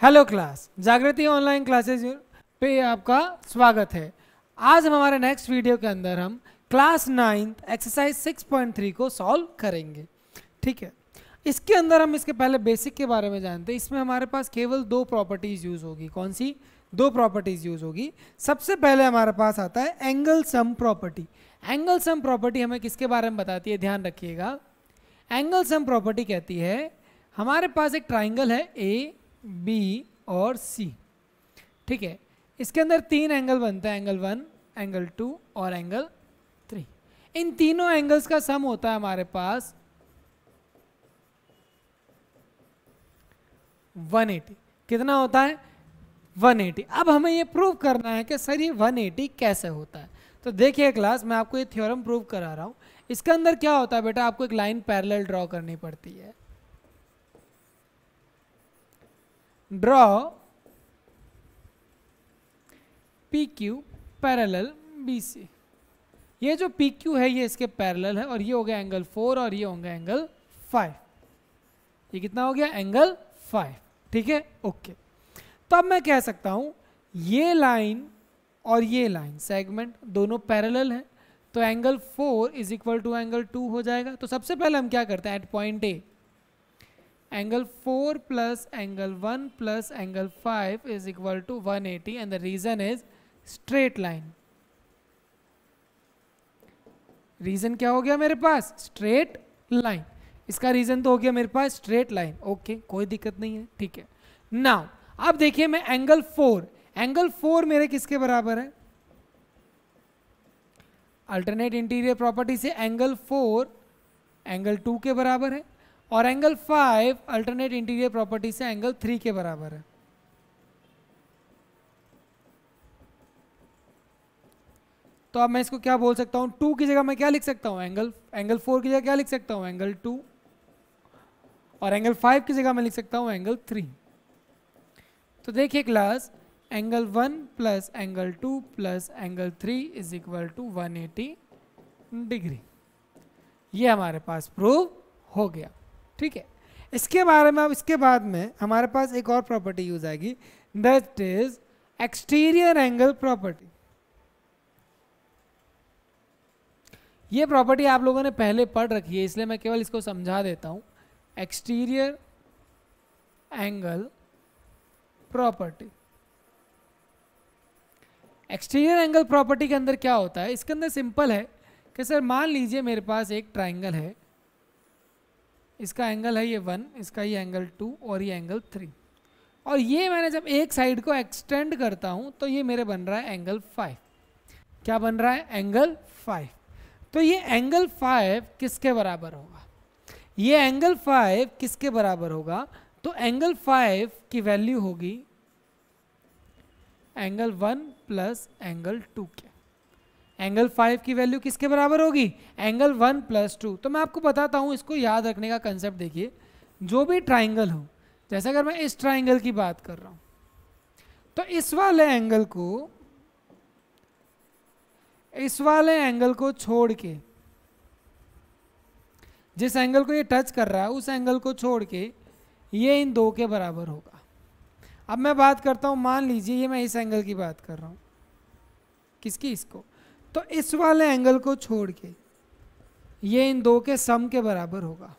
Hello class, जागृति online classes पे आपका स्वागत है। आज हम हमारे नेक्स्ट वीडियो के अंदर हम क्लास 9 एक्सरसाइज 6.3 को सॉल्व करेंगे। ठीक है, इसके अंदर हम इसके पहले बेसिक के बारे में जानते हैं। इसमें हमारे पास केवल दो प्रॉपर्टीज यूज होगी। कौन सी दो प्रॉपर्टीज यूज होगी? सबसे पहले हमारे पास आता है angle sum property. Angle sum property हमें किसके बारे में बताती है? ध्यान रखिएगा, एंगल सम प्रॉपर्टी कहती है हमारे पास एक ट्राइंगल है ए बी और सी। ठीक है, इसके अंदर तीन एंगल बनता है, एंगल 1, एंगल 2 और एंगल 3। इन तीनों एंगल्स का सम होता है हमारे पास 180। कितना होता है? 180। अब हमें ये प्रूव करना है कि सर ये 180 कैसे होता है। तो देखिए क्लास, मैं आपको ये थ्योरम प्रूव करा रहा हूं। इसके अंदर क्या होता है बेटा, आपको एक लाइन पैरेलल ड्रॉ करनी पड़ती है। Draw PQ parallel BC। ये जो PQ है ये इसके पैरेलल है और ये हो गया एंगल 4 और ये होगा एंगल 5। ये कितना हो गया? एंगल 5। ठीक है, ओके। तो अब मैं कह सकता हूं ये लाइन और ये लाइन सेगमेंट दोनों पैरेलल है, तो angle 4 is equal to angle 2 हो जाएगा। तो सबसे पहले हम क्या करते हैं, at point A angle 4 plus angle 1 plus angle 5 is equal to 180 and the reason is straight line। Reason क्या हो गया मेरे पास? Straight line. इसका रीजन तो हो गया मेरे पास स्ट्रेट लाइन। ओके, कोई दिक्कत नहीं है। ठीक है, नाउ अब देखिए मैं एंगल 4 मेरे किसके बराबर है? अल्टरनेट इंटीरियर प्रॉपर्टी से एंगल 4 एंगल 2 के बराबर है और एंगल 5 अल्टरनेट इंटीरियर प्रॉपर्टी से एंगल 3 के बराबर है। तो अब मैं इसको क्या बोल सकता हूं? 2 की जगह मैं क्या लिख सकता हूं? एंगल 4 की जगह क्या लिख सकता हूं? एंगल 2। और एंगल 5 की जगह मैं लिख सकता हूं एंगल 3। तो देखिए class, angle 1 plus angle 2 plus angle 3 is equal to 180 degree. ये हमारे पास प्रूव हो गया। ठीक है, इसके बारे में अब इसके बाद में हमारे पास एक और प्रॉपर्टी यूज आएगी, that is exterior angle property. ये प्रॉपर्टी आप लोगों ने पहले पढ़ रखी है, इसलिए मैं केवल इसको समझा देता हूं। Exterior angle property, exterior angle property के अंदर क्या होता है? इसके अंदर सिंपल है कि सर मान लीजिए मेरे पास एक ट्राइंगल है, इसका एंगल है ये 1, इसका ये एंगल 2 और ये एंगल 3, और ये मैंने जब एक साइड को एक्सटेंड करता हूं तो ये मेरे बन रहा है एंगल 5। क्या बन रहा है? एंगल 5। तो ये एंगल 5 किसके बराबर होगा? ये एंगल 5 किसके बराबर होगा? तो एंगल 5 की वैल्यू होगी एंगल 1 प्लस एंगल 2 के। एंगल 5 की वैल्यू किसके बराबर होगी? Angle 1 plus 2। तो मैं आपको बताता हूं, इसको याद रखने का कंसेप्ट देखिए। जो भी ट्राइंगल हो, जैसे अगर मैं इस ट्राइंगल की बात कर रहा हूं, तो इस वाले एंगल को छोड़ के, जिस एंगल को ये टच कर रहा है उस एंगल को छोड़ के ये इन दो के बराबर होगा। अब मैं बात करता हूं, मान लीजिए ये मैं इस एंगल की बात कर रहा हूं, किसकी? इसको। तो इस वाले एंगल को छोड़ के ये इन दो के सम के बराबर होगा,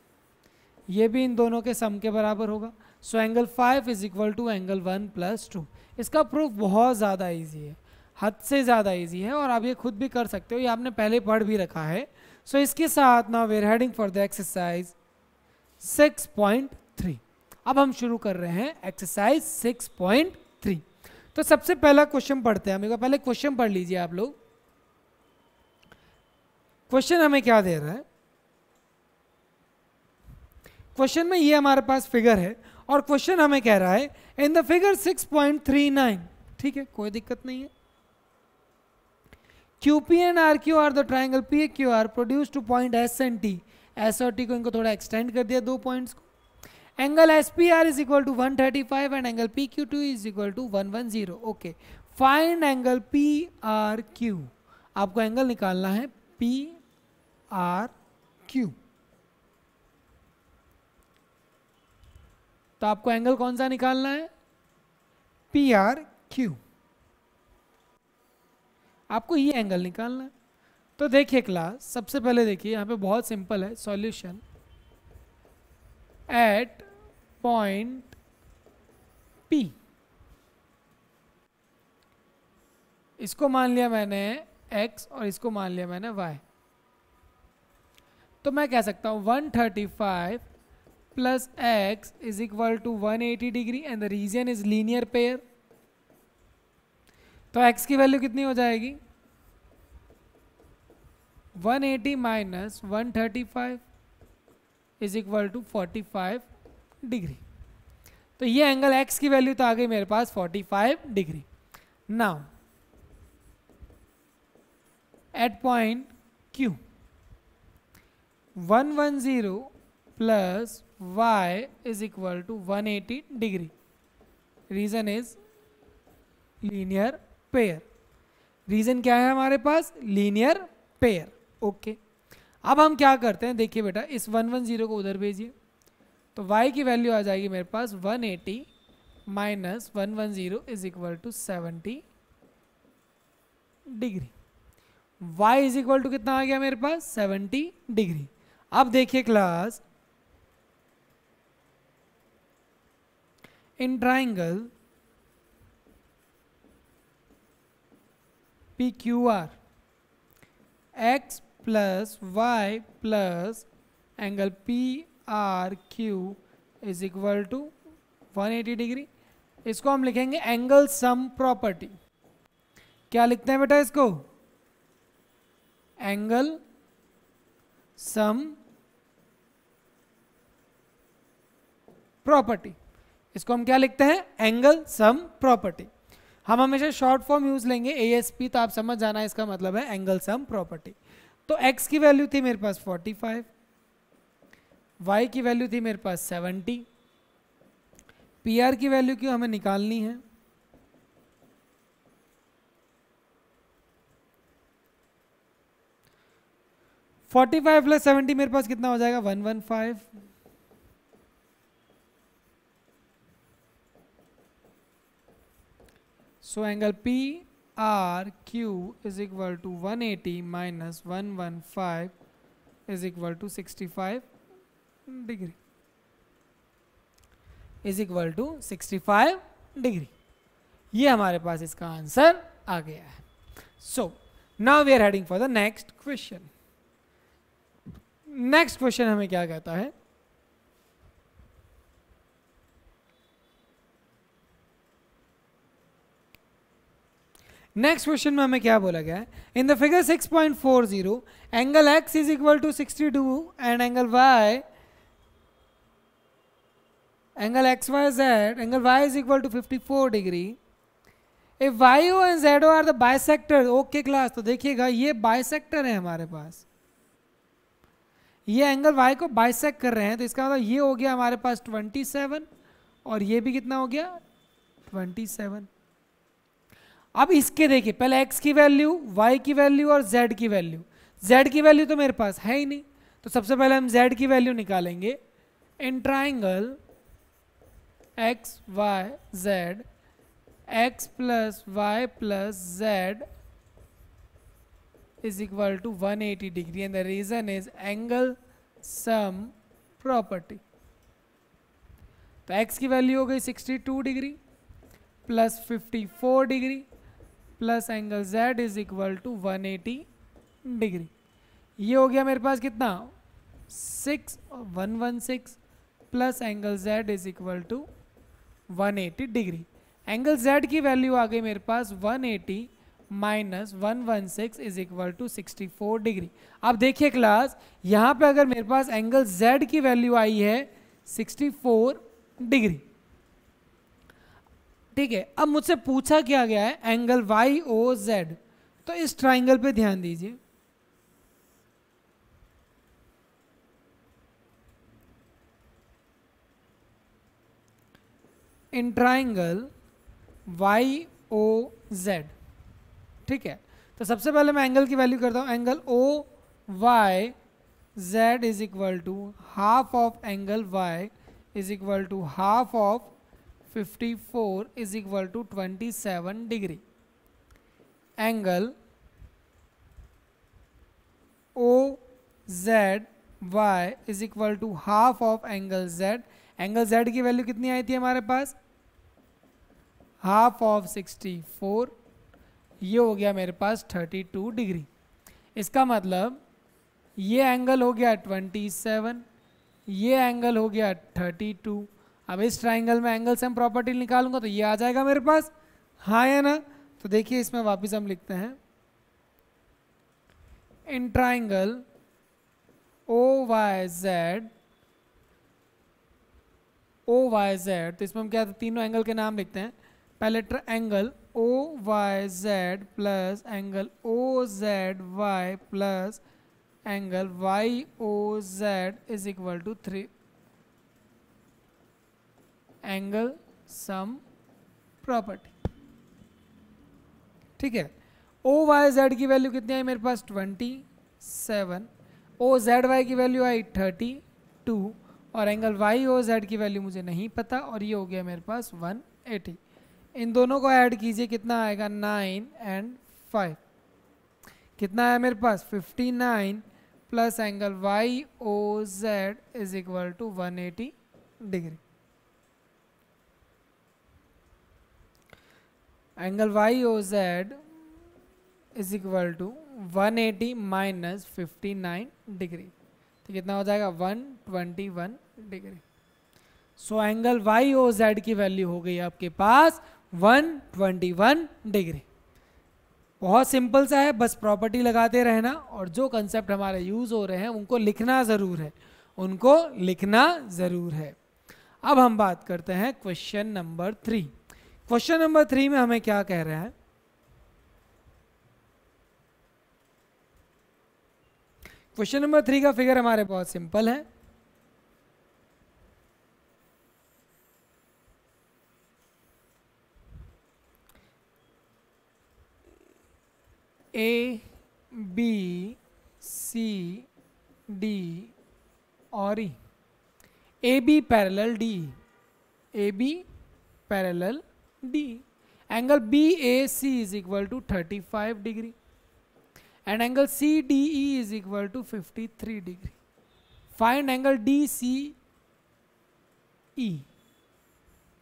ये भी इन दोनों के सम के बराबर होगा। So angle 5 is equal to angle 1 plus 2। इसका प्रूफ बहुत ज़्यादा इजी है, हद से ज़्यादा इजी है, और आप ये खुद भी कर सकते हो, ये आपने पहले पढ़ भी रखा है। सो इसके साथ now we are heading for the exercise 6.3। अब हम शुरू कर रहे हैं एक्सरसाइज 6.3। तो सबसे पहला क्वेश्चन पढ़ते हैं हम। एक बार पहले क्वेश्चन पढ़ लीजिए आप लोग। क्वेश्चन हमें क्या दे रहा है? क्वेश्चन में ये हमारे पास फिगर है और क्वेश्चन हमें कह रहा है इन द फिगर 6.39। ठीक है, कोई दिक्कत नहीं है। QP and RQ are the triangle PQR produce to point S and T। S और T को इनको थोड़ा एक्सटेंड कर दिया, दो पॉइंट्स को। Angle SPR is equal to 135 and angle PQ2 is equal to 110। Okay, find angle PRQ। आपको angle निकालना है PRQ। तो आपको एंगल कौन सा निकालना है? P R Q. आपको ये एंगल निकालना है। तो देखिए क्लास, सबसे पहले देखिए यहाँ पे बहुत सिंपल है सॉल्यूशन। एट पॉइंट P, इसको मान लिया मैंने x और इसको मान लिया मैंने y। तो मैं कह सकता हूँ 135 plus x is equal to 180 degree and the reason is linear pair. तो x की वैल्यू कितनी हो जाएगी? 180 minus 135 is equal to 45 degree. तो ये एंगल x की वैल्यू तो आ गई मेरे पास 45 degree. Now at point Q, 110 plus y is equal to 180 degree. Reason is linear pair. Reason क्या है हमारे पास? Linear pair. ओके, अब हम क्या करते हैं, देखिए बेटा, इस 110 को उधर भेजिए तो y की वैल्यू आ जाएगी मेरे पास 180 minus 110 is equal to 70 degree. y is equal to कितना आ गया मेरे पास? 70 डिग्री। अब देखिए class, in triangle PQR x plus y plus angle PRQ is equal to 180 degree. इसको हम लिखेंगे एंगल सम प्रॉपर्टी। क्या लिखते हैं बेटा इसको? Angle sum property. इसको हम क्या लिखते हैं? Angle sum property. हम हमेशा शॉर्ट फॉर्म यूज लेंगे ASP, तो आप समझ जाना इसका मतलब है एंगल सम प्रॉपर्टी। तो x की वैल्यू थी मेरे पास 45, y की वैल्यू थी मेरे पास 70, PR की वैल्यू क्यों हमें निकालनी है? $45 प्लस 70 मेरे पास कितना हो जाएगा? 115। So angle PRQ is equal to 180 minus 115 is equal to 65 degree, is equal to 65 degree. ये हमारे पास इसका आंसर आ गया है। So now we are heading for the next question. Next question हमें क्या कहता है? नेक्स्ट क्वेश्चन में हमें क्या बोला गया है? In the figure 6.40 angle x is equal to 62 and angle y, angle XYZ, angle y is equal to 54 degree. If YO and ZO are the bisectors, okay class, तो देखिएगा ये बाइसेक्टर है हमारे पास, ये एंगल y को bisect कर रहे हैं, तो इसका मतलब ये हो गया हमारे पास 27 और ये भी कितना हो गया? 27। अब इसके देखिए, पहले x की वैल्यू, y की वैल्यू और z की वैल्यू। z की वैल्यू तो मेरे पास है ही नहीं, तो सबसे पहले हम z की वैल्यू निकालेंगे। In triangle x y z, x plus y plus z is equal to 180 degree and the reason is angle sum property। तो x की वैल्यू हो गई 62 degree plus 54 degree plus angle z is equal to 180 degree. ये हो गया मेरे पास कितना? 116 plus angle z is equal to 180 degree. Angle z की वैल्यू आ गई मेरे पास 180 minus 116 is equal to 64 degree. अब देखिए क्लास, यहाँ पे अगर मेरे पास एंगल z की वैल्यू आई है 64 डिग्री, ठीक है। अब मुझसे पूछा क्या गया है? Angle YOZ। तो इस ट्राइंगल पे ध्यान दीजिए, इन ट्राइंगल YOZ, ठीक है। तो सबसे पहले मैं एंगल की वैल्यू करता हूं, angle OYZ is equal to half of angle Y is equal to half of 54 is equal to 27 degree. Angle O Z Y is equal to half of angle Z. Angle Z की value कितनी आई थी हमारे पास? Half of 64, ये हो गया मेरे पास 32 degree. इसका मतलब ये एंगल हो गया 27, ये एंगल हो गया 32। अब इस ट्राइंगल में एंगल सम प्रॉपर्टी निकालूंगा तो ये आ जाएगा मेरे पास, हाँ या ना? तो देखिए इसमें वापस हम लिखते हैं, in triangle O Y Z, तो इसमें हम क्या तीनों एंगल के नाम लिखते हैं। पहले angle O Y Z plus angle O Z Y plus angle Y O Z is equal to 3 angle sum property. ठीक है, ओ वाई जेड की वैल्यू कितनी आई मेरे पास? 27। ओ जेड वाई की वैल्यू आई 32 और एंगल वाई ओ जेड की वैल्यू मुझे नहीं पता और ये हो गया मेरे पास 180। इन दोनों को ऐड कीजिए, कितना आएगा? 9 एंड 5, कितना आया मेरे पास? 59 plus angle Y O Z is equal to 180 degree. Angle Y O Z is equal to 180 minus 59 degree, तो कितना हो जाएगा? 121 degree. So angle Y O Z की वैल्यू हो गई आपके पास 121 डिग्री। बहुत सिंपल सा है, बस प्रॉपर्टी लगाते रहना और जो कंसेप्ट हमारे यूज हो रहे हैं उनको लिखना ज़रूर है, उनको लिखना ज़रूर है। अब हम बात करते हैं क्वेश्चन नंबर 3। क्वेश्चन नंबर 3 में हमें क्या कह रहा है? क्वेश्चन नंबर 3 का फिगर हमारे बहुत सिंपल है। ए बी सी डी और E, A B parallel D, A B parallel D. Angle B A C is equal to 35 degree and angle CDE is equal to 53 degree. Find angle DCE.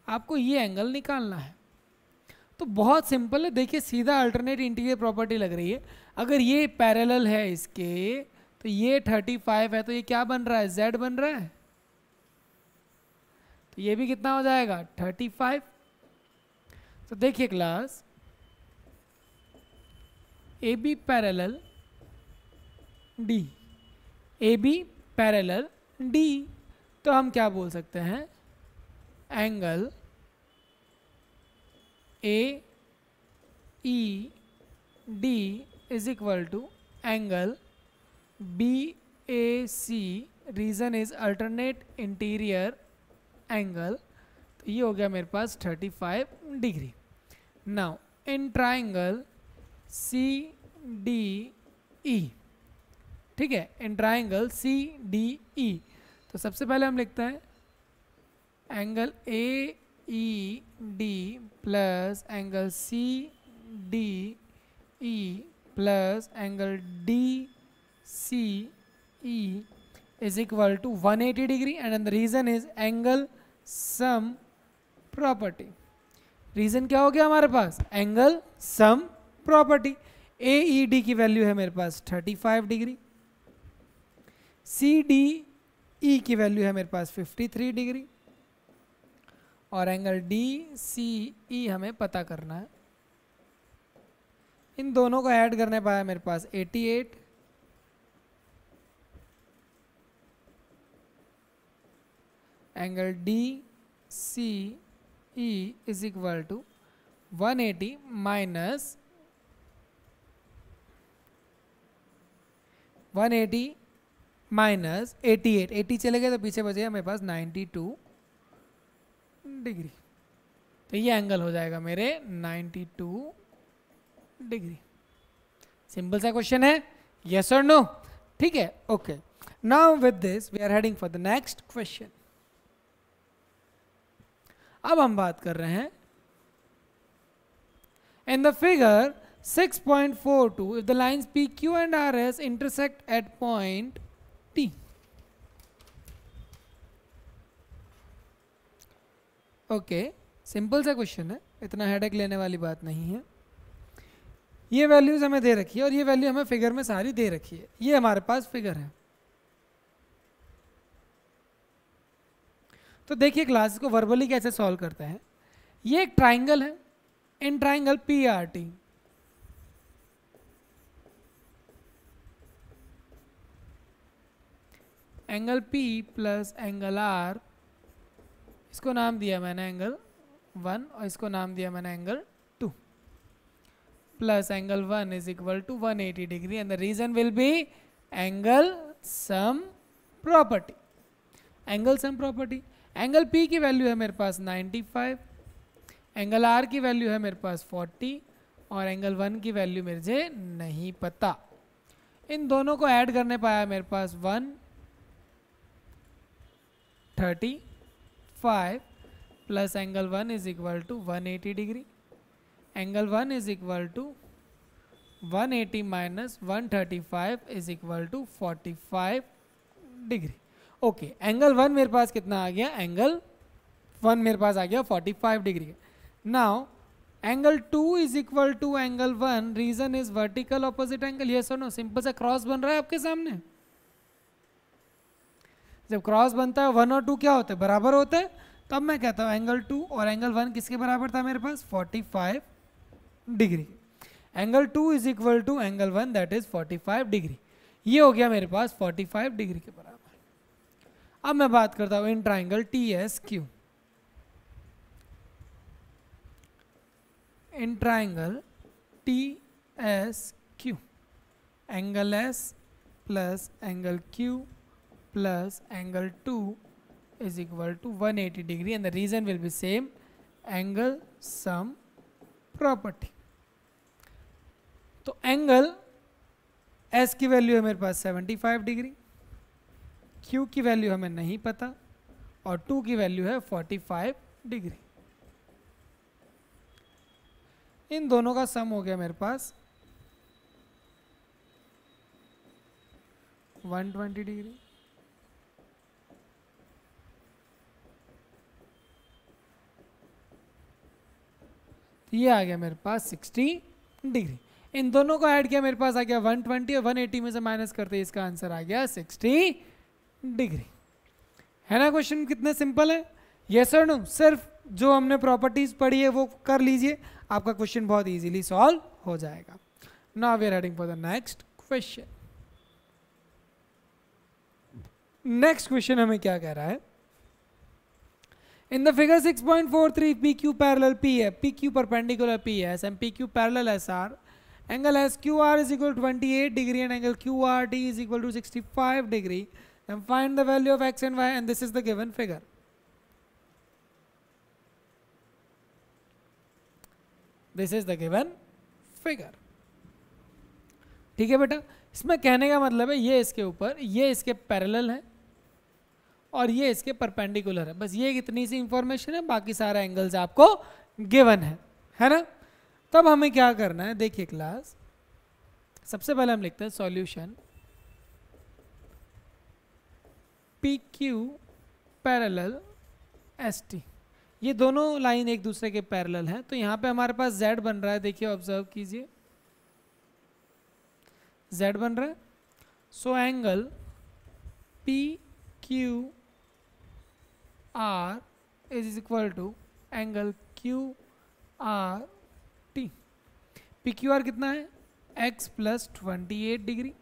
आपको ये angle निकालना है। तो बहुत simple है, देखिए सीधा अल्टरनेट इंटीग्रल प्रॉपर्टी लग रही है। अगर ये पैरेलल है इसके तो ये 35 है, तो ये क्या बन रहा है? Z बन रहा है। तो ये भी कितना हो जाएगा? 35। तो देखिए class, A B parallel D, A B parallel D, तो हम क्या बोल सकते हैं? Angle A E D is equal to angle B A C, reason is alternate interior angle, तो ये हो गया मेरे पास 35 degree. Now in triangle C D E, ठीक है, इन ट्राइंगल सी डी ई, तो सबसे पहले हम लिखते हैं angle A E D plus angle C D E plus angle D C E is equal to 180 degree and the reason is angle sum property. Reason क्या हो गया हमारे पास? Angle sum property. A E D की value है मेरे पास 35 degree, सी D ई की वैल्यू है मेरे पास 53 डिग्री और एंगल डी सी ई हमें पता करना है। इन दोनों को ऐड करने पाया मेरे पास 88, angle D C E is equal to 180 minus 180 minus 88, 80 चले गए तो पीछे बचेगा मेरे पास 92 डिग्री। तो ये एंगल हो जाएगा मेरे 92 डिग्री। सिंपल सा क्वेश्चन है, यस और नो? ठीक है, okay. Now with this we are heading for the next question. अब हम बात कर रहे हैं in the figure 6.42 if the lines PQ and RS intersect at point T. Okay, simple सा क्वेश्चन है, इतना हेडेक लेने वाली बात नहीं है। ये वैल्यूज हमें दे रखी है और ये वैल्यू हमें फिगर में सारी दे रखी है। ये हमारे पास फिगर है। तो देखिए क्लास को वर्बली कैसे सॉल्व करते हैं। ये एक ट्राइंगल है, in triangle PRT, angle P plus angle R, इसको नाम दिया मैंने एंगल 1 और इसको नाम दिया मैंने angle 2, plus angle 1 is equal to 180 degree and the reason will be angle sum property. Angle sum property, angle P की वैल्यू है मेरे पास 95, एंगल R की वैल्यू है मेरे पास 40 और एंगल 1 की वैल्यू मुझे नहीं पता। इन दोनों को ऐड करने पाया मेरे पास 135 plus angle 1 is equal to 180 degree, angle 1 is equal to 180 minus 135 is equal to 45 degree. Okay, angle 1 मेरे पास कितना आ गया, एंगल 1 मेरे पास आ गया 45 degree. Now angle 2 is equal to angle 1, reason is vertical opposite angle. ये सुनो, सिंपल सा क्रॉस बन रहा है आपके सामने। जब क्रॉस बनता है 1 और 2 क्या होते हैं, बराबर होते हैं, तब मैं कहता हूँ एंगल 2 और एंगल 1 किसके बराबर था मेरे पास, 45 degree. Angle 2 is equal to angle 1 that is 45 degree. ये हो गया मेरे पास 45 डिग्री के बराबर। अब मैं बात करता हूँ in triangle TSQ, in triangle TSQ, angle S plus angle Q plus angle 2 is equal to 180 degree and the reason will be same, angle sum property। तो एंगल S की वैल्यू है मेरे पास 75 डिग्री, Q की value हमें नहीं पता और 2 की वैल्यू है 45 डिग्री। इन दोनों का सम हो गया मेरे पास 120 डिग्री। तो ये आ गया मेरे पास 60 डिग्री। इन दोनों को ऐड किया मेरे पास आ गया 120 और 180 में से माइनस करते इसका आंसर आ गया 60 डिग्री। है ना क्वेश्चन कितने सिंपल है, यस और नो। सिर्फ जो हमने प्रॉपर्टीज पढ़ी है वो कर लीजिए, आपका क्वेश्चन बहुत इजीली सॉल्व हो जाएगा। Now we are heading for the next question. Next question हमें क्या कह रहा है, in the figure 6.43 PQ parallel PF, PQ perpendicular PS and PQ parallel SR, angle SQR is equal to 28 degree and angle QRT is equal to 65 degree, then find the value of X and Y and this is the given figure। This is the given figure। ठीक है बेटा, इसमें कहने का मतलब है ये इसके ऊपर, ये इसके पैरेलल है और ये इसके परपेंडिकुलर है। बस ये इतनी सी इंफॉर्मेशन है, बाकी सारा एंगल्स आपको गिवन है ना। तब हमें क्या करना है, देखिए क्लास, सबसे पहले हम लिखते हैं सॉल्यूशन PQ पैरेलल ST। ये दोनों लाइन एक दूसरे के पैरेलल हैं, तो यहाँ पे हमारे पास Z बन रहा है, देखिए ऑब्जर्व कीजिए, Z बन रहा है। So angle PQ R is equal to angle QRT। PQR कितना है, X प्लस 28 डिग्री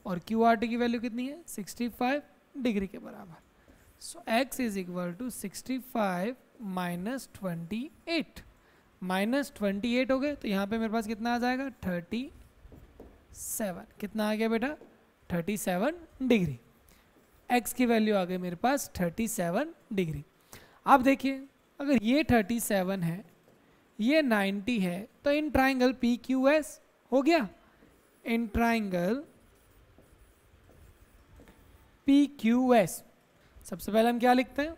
और QRT की वैल्यू कितनी है, 65 डिग्री के बराबर। So X is equal to 65 minus 28, minus 28 हो गए, तो यहाँ पे मेरे पास कितना आ जाएगा 37। कितना आ गया बेटा, 37 डिग्री। X की वैल्यू आ गई मेरे पास 37 डिग्री। अब देखिए अगर ये 37 है, ये 90 है, तो इन ट्राइंगल PQS हो गया। इन ट्राइंगल PQS सबसे पहले हम क्या लिखते हैं,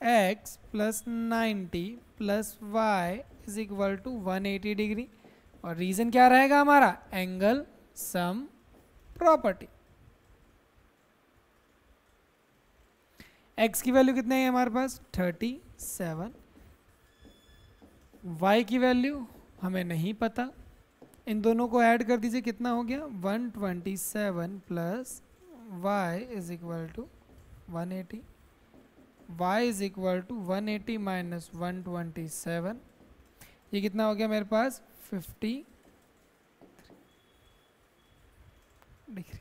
एक्स प्लस 90 प्लस Y is equal to 180 degree. और रीजन क्या रहेगा हमारा? Angle sum property. एक्स की वैल्यू कितने है हमारे पास? 37। वाई की वैल्यू हमें नहीं पता, इन दोनों को ऐड कर दीजिए, कितना हो गया? 127 plus Y is equal to 180। Y is equal to 180 minus 127, ये कितना हो गया मेरे पास? 50 डिग्री।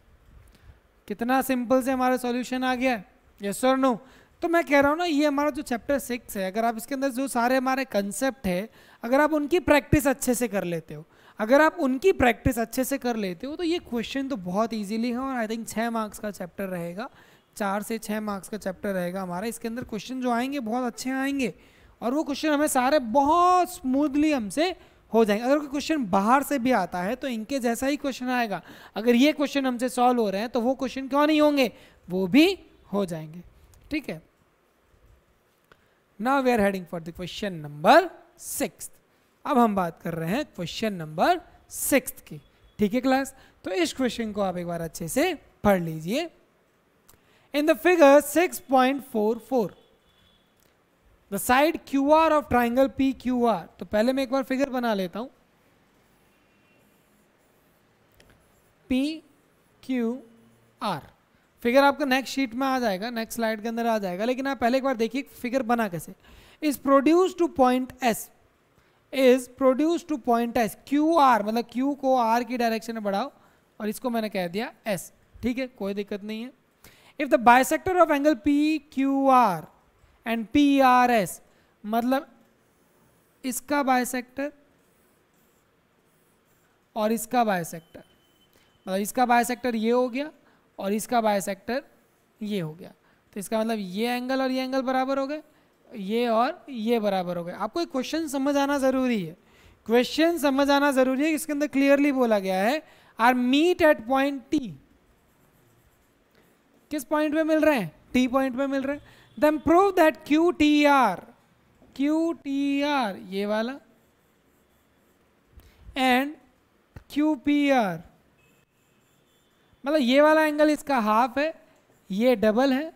कितना सिंपल से हमारा सॉल्यूशन आ गया, यस और नो? तो मैं कह रहा हूँ ना, ये हमारा जो चैप्टर 6 है, अगर आप इसके अंदर जो सारे हमारे कंसेप्ट है, अगर आप उनकी प्रैक्टिस अच्छे से कर लेते हो, अगर आप उनकी प्रैक्टिस अच्छे से कर लेते हो, तो ये क्वेश्चन तो बहुत इजीली है। और आई थिंक 6 मार्क्स का चैप्टर रहेगा, 4 से 6 मार्क्स का चैप्टर रहेगा हमारा। इसके अंदर क्वेश्चन जो आएंगे बहुत अच्छे आएंगे, और वो क्वेश्चन हमें सारे बहुत स्मूथली हमसे हो जाएंगे। अगर कोई क्वेश्चन बाहर से भी आता है तो इनके जैसा ही क्वेश्चन आएगा। अगर ये क्वेश्चन हमसे सॉल्व हो रहे हैं तो वो क्वेश्चन क्यों नहीं होंगे, वो भी हो जाएंगे। ठीक है, now we are heading for the question number 6। अब हम बात कर रहे हैं क्वेश्चन नंबर 6 की। ठीक है क्लास, तो इस क्वेश्चन को आप एक बार अच्छे से पढ़ लीजिए। इन the figure 6.44 the side QR of triangle PQR। तो पहले मैं एक बार फिगर बना लेता हूं, PQR। फिगर आपका नेक्स्ट शीट में आ जाएगा, नेक्स्ट स्लाइड के अंदर आ जाएगा, लेकिन आप पहले एक बार देखिए फिगर बना कैसे। Is produce to point S, is produce to point S। QR मतलब Q को R की डायरेक्शन में बढ़ाओ, और इसको मैंने कह दिया S। ठीक है, कोई दिक्कत नहीं है। If the bisector of angle PQR and PRS, मतलब इसका बाइसेक्टर और इसका बाइसेक्टर, मतलब इसका बाइसेक्टर ये हो गया और इसका बाइसेक्टर ये हो गया, तो इसका मतलब ये एंगल और ये एंगल बराबर हो गए, ये और ये बराबर हो गए। आपको एक क्वेश्चन समझ आना जरूरी है, क्वेश्चन समझ आना जरूरी है। इसके अंदर क्लियरली बोला गया है R meet at point T। किस पॉइंट पे मिल रहे हैं? T पॉइंट पे मिल रहे हैं। Then prove that QTR, QTR ये वाला, एंड QPR, मतलब ये वाला एंगल इसका हाफ है, ये डबल है,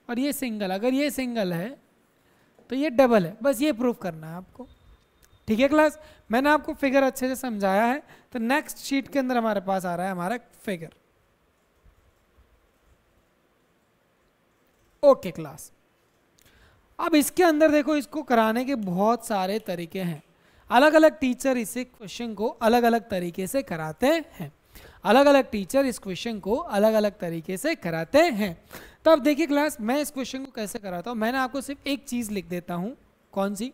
और ये सिंगल। अगर ये सिंगल है तो ये डबल है, बस ये प्रूफ करना है आपको। ठीक है क्लास, मैंने आपको फिगर अच्छे से समझाया है। तो नेक्स्ट शीट के अंदर हमारे पास आ रहा है हमारा फिगर। ओके क्लास, अब इसके अंदर देखो, इसको कराने के बहुत सारे तरीके हैं। अलग अलग टीचर इसे क्वेश्चन को अलग अलग तरीके से कराते हैं, अलग अलग टीचर इस क्वेश्चन को अलग अलग तरीके से कराते हैं। तो अब देखिए क्लास, मैं इस क्वेश्चन को कैसे कराता हूं। मैंने आपको सिर्फ एक चीज लिख देता हूं, कौन सी?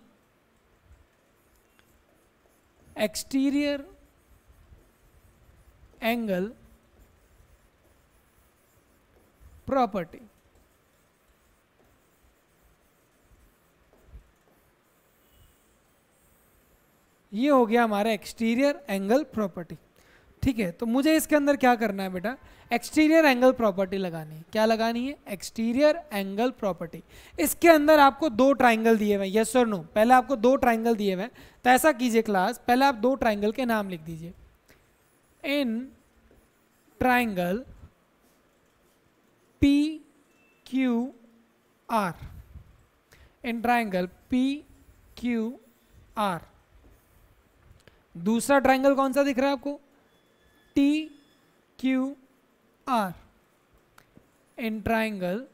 Exterior angle property. ये हो गया हमारा एक्सटीरियर एंगल प्रॉपर्टी। ठीक है, तो मुझे इसके अंदर क्या करना है बेटा? एक्सटीरियर एंगल प्रॉपर्टी लगानी है। क्या लगानी है? Exterior angle property. इसके अंदर आपको 2 ट्राइंगल दिए हुए हैं, यस और नो? पहले आपको 2 ट्राइंगल दिए हुए हैं, तो ऐसा कीजिए क्लास, पहले आप 2 ट्राइंगल के नाम लिख दीजिए। इन ट्राइंगल PQR, इन ट्राइंगल PQR। दूसरा ट्राइंगल कौन सा दिख रहा है आपको? TQR, in triangle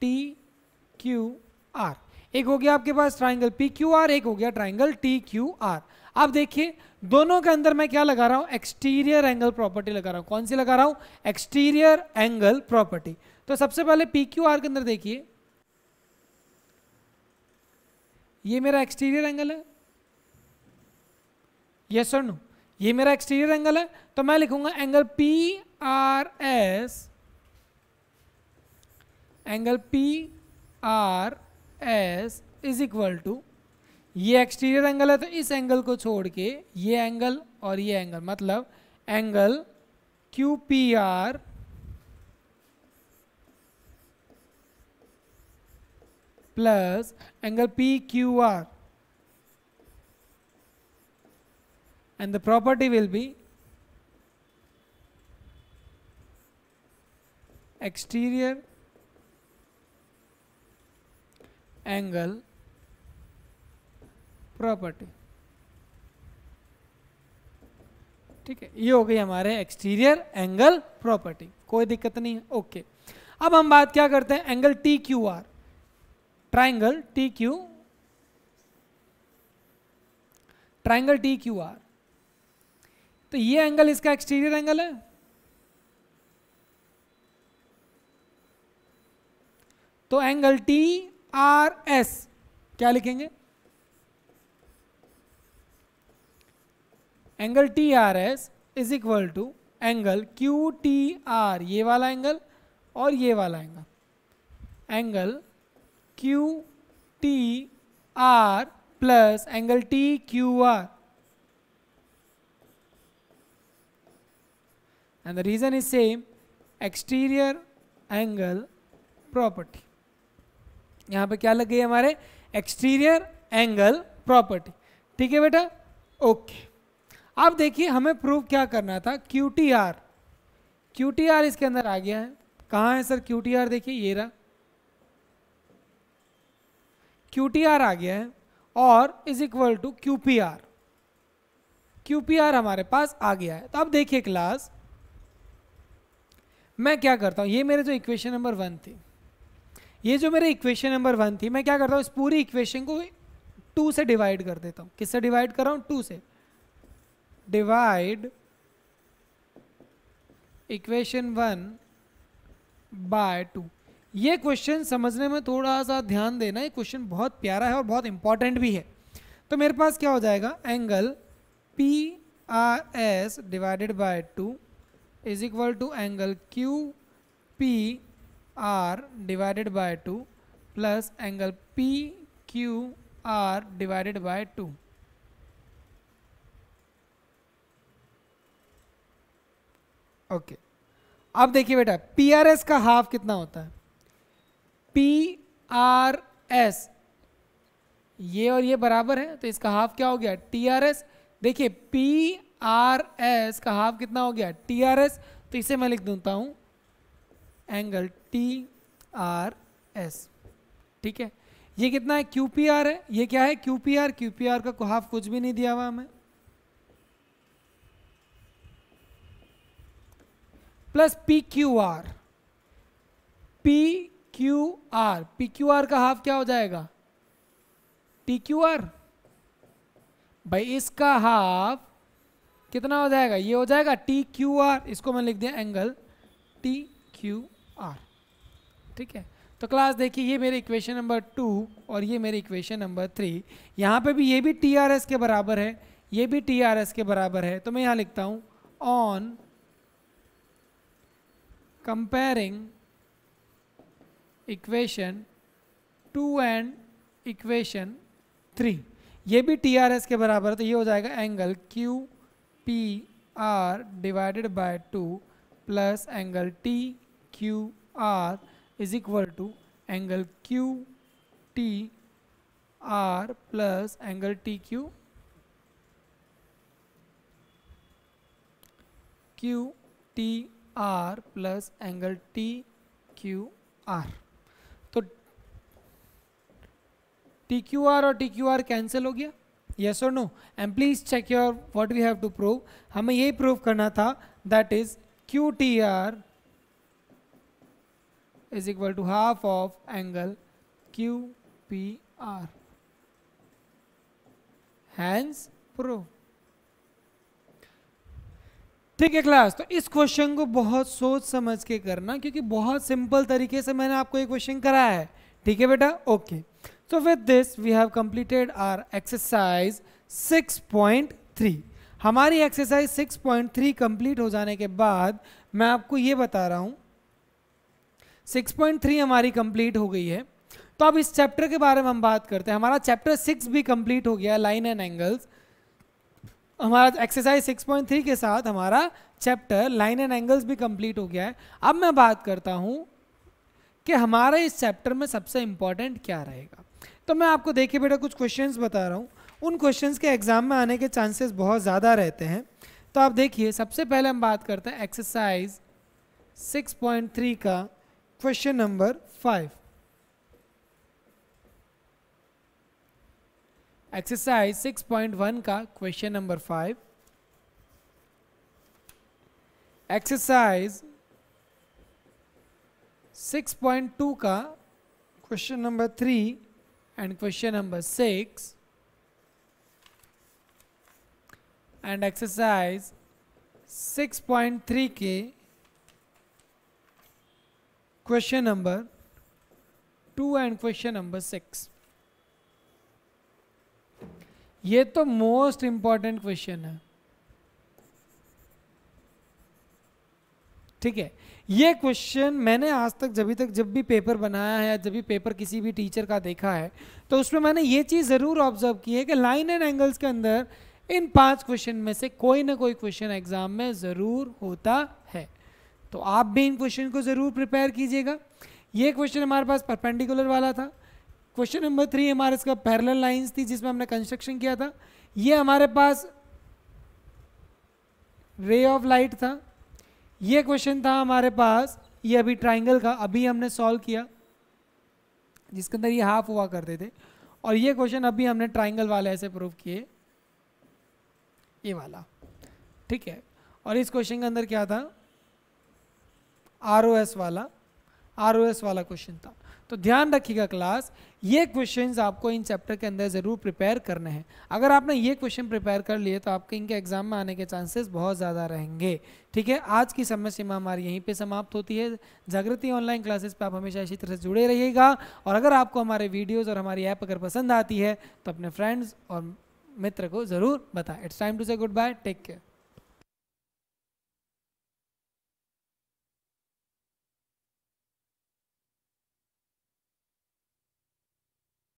TQR। एक हो गया आपके पास ट्राइंगल PQR, एक हो गया ट्राइंगल TQR। अब देखिए दोनों के अंदर मैं क्या लगा रहा हूं? एक्सटीरियर एंगल प्रॉपर्टी लगा रहा हूं। कौन सी लगा रहा हूं? Exterior angle property. तो सबसे पहले PQR के अंदर देखिए, ये मेरा एक्सटीरियर एंगल है, यस और नो? ये मेरा एक्सटीरियर एंगल है, तो मैं लिखूंगा angle PRS, angle PRS is equal to, ये एक्सटीरियर एंगल है तो इस एंगल को छोड़ के ये एंगल और ये एंगल, मतलब angle QPR plus angle PQR, and the property will be exterior angle property। ठीक है, ये हो गई हमारे एक्सटीरियर एंगल प्रॉपर्टी, कोई दिक्कत नहीं है। ओके, अब हम बात क्या करते हैं, angle T Q are, triangle T Q are. तो ये एंगल इसका एक्सटीरियर एंगल है, तो एंगल टी आर एस क्या लिखेंगे, angle T R S is equal to angle Q T R, ये वाला एंगल और ये वाला angle, angle Q T R plus angle T Q R, and the reason is same, exterior angle property। यहाँ पे क्या लग गई हमारे, एक्सटीरियर एंगल प्रॉपर्टी। ठीक है बेटा, ओके। अब देखिए हमें प्रूव क्या करना था, क्यू टी आर इसके अंदर आ गया है। कहाँ है सर क्यू टी आर, देखिए ये रहा, क्यू टी आर आ गया है, और is equal to Q P R हमारे पास आ गया है। तो अब देखिए क्लास, मैं क्या करता हूँ, ये मेरे जो इक्वेशन नंबर 1 थी, ये जो मेरे इक्वेशन नंबर 1 थी, मैं क्या करता हूँ, इस पूरी इक्वेशन को 2 से डिवाइड कर देता हूँ। किससे डिवाइड कर रहा हूँ, 2 से। Divide equation 1 by 2। ये क्वेश्चन समझने में थोड़ा सा ध्यान देना, ये क्वेश्चन बहुत प्यारा है और बहुत इंपॉर्टेंट भी है। तो मेरे पास क्या हो जाएगा, angle P R S divided by 2 is equal to angle QPR divided by 2 plus angle PQR divided by 2। Okay, अब देखिए बेटा, PRS का हाफ कितना होता है, PRS ये और ये बराबर है, तो इसका हाफ क्या हो गया, TRS। देखिए PRS का हाफ कितना हो गया, TRS, तो इसे मैं लिख देता हूं एंगल TRS। ठीक है, ये कितना है, QPR है, ये क्या है, QPR का हाफ कुछ भी नहीं दिया हुआ हमें, प्लस PQR का हाफ क्या हो जाएगा, TQR। भाई इसका हाफ कितना हो जाएगा, ये हो जाएगा TQR, इसको मैं लिख दिया एंगल TQR। ठीक है, तो क्लास देखिए, ये मेरे इक्वेशन नंबर 2 और ये मेरे इक्वेशन नंबर 3, यहाँ पे भी ये भी TRS के बराबर है, ये भी TRS के बराबर है। तो मैं यहाँ लिखता हूँ on comparing equation 2 and equation 3, ये भी TRS के बराबर है, तो ये हो जाएगा angle QPR divided by 2 plus angle TQR is equal to angle QTR plus angle QTR plus angle TQR। तो TQR और TQR कैंसिल हो गया, yes or no, and please check your what we have to prove। हमें यही prove करना था, that is QTR is equal to half of angle QPR, hence proof। ठीक है क्लास, तो इस क्वेश्चन को बहुत सोच समझ के करना, क्योंकि बहुत सिंपल तरीके से मैंने आपको ये क्वेश्चन कराया है। ठीक है बेटा, okay. So with this we have completed our exercise 6.3। हमारी एक्सरसाइज 6.3 कंप्लीट हो जाने के बाद मैं आपको ये बता रहा हूँ 6.3 हमारी कंप्लीट हो गई है। तो अब इस चैप्टर के बारे में हम बात करते हैं। हमारा चैप्टर 6 भी कंप्लीट हो गया, लाइन एंड एंगल्स। हमारा एक्सरसाइज 6.3 के साथ हमारा चैप्टर लाइन एंड एंगल्स भी कंप्लीट हो गया है। अब मैं बात करता हूँ कि हमारे इस चैप्टर में सबसे इंपॉर्टेंट क्या रहेगा। तो मैं आपको देखिए बेटा कुछ क्वेश्चंस बता रहा हूँ, उन क्वेश्चंस के एग्जाम में आने के चांसेस बहुत ज़्यादा रहते हैं। तो आप देखिए सबसे पहले हम बात करते हैं एक्सरसाइज 6.3 का क्वेश्चन नंबर 5। एक्सरसाइज 6.1 का क्वेश्चन नंबर 5, एक्सरसाइज 6.2 का question number 3 and question number 6 and exercise 6.3 के question number 2 and question number 6। ये तो मोस्ट इंपॉर्टेंट क्वेश्चन है, ठीक है। ये क्वेश्चन मैंने आज तक जब भी पेपर बनाया है या जब भी पेपर किसी भी टीचर का देखा है तो उसमें मैंने ये चीज़ ज़रूर ऑब्जर्व की है कि लाइन एंड एंगल्स के अंदर इन 5 क्वेश्चन में से कोई ना कोई क्वेश्चन एग्जाम में ज़रूर होता है। तो आप भी इन क्वेश्चन को ज़रूर प्रिपेयर कीजिएगा। ये क्वेश्चन हमारे पास परपेंडिकुलर वाला था। क्वेश्चन नंबर 3 हमारे इसका पैरेलल लाइंस थी जिसमें हमने कंस्ट्रक्शन किया था। ये हमारे पास रे ऑफ लाइट था। ये क्वेश्चन था हमारे पास, ये अभी ट्राइंगल का अभी हमने सॉल्व किया जिसके अंदर ये हाफ हुआ करते थे, और ये क्वेश्चन अभी हमने ट्राइंगल वाले ऐसे प्रूव किए, ये वाला, ठीक है। और इस क्वेश्चन के अंदर क्या था, आरओएस वाला क्वेश्चन था। तो ध्यान रखिएगा क्लास, ये क्वेश्चंस आपको इन चैप्टर के अंदर ज़रूर प्रिपेयर करने हैं। अगर आपने ये क्वेश्चन प्रिपेयर कर लिए तो आपके इनके एग्जाम में आने के चांसेस बहुत ज़्यादा रहेंगे, ठीक है। आज की समय सीमा हमारी यहीं पे समाप्त होती है। जागृति ऑनलाइन क्लासेस पे आप हमेशा इसी तरह से जुड़े रहिएगा, और अगर आपको हमारे वीडियोज़ और हमारी ऐप अगर पसंद आती है तो अपने फ्रेंड्स और मित्र को ज़रूर बताएं। इट्स टाइम टू से गुड बाय, टेक केयर।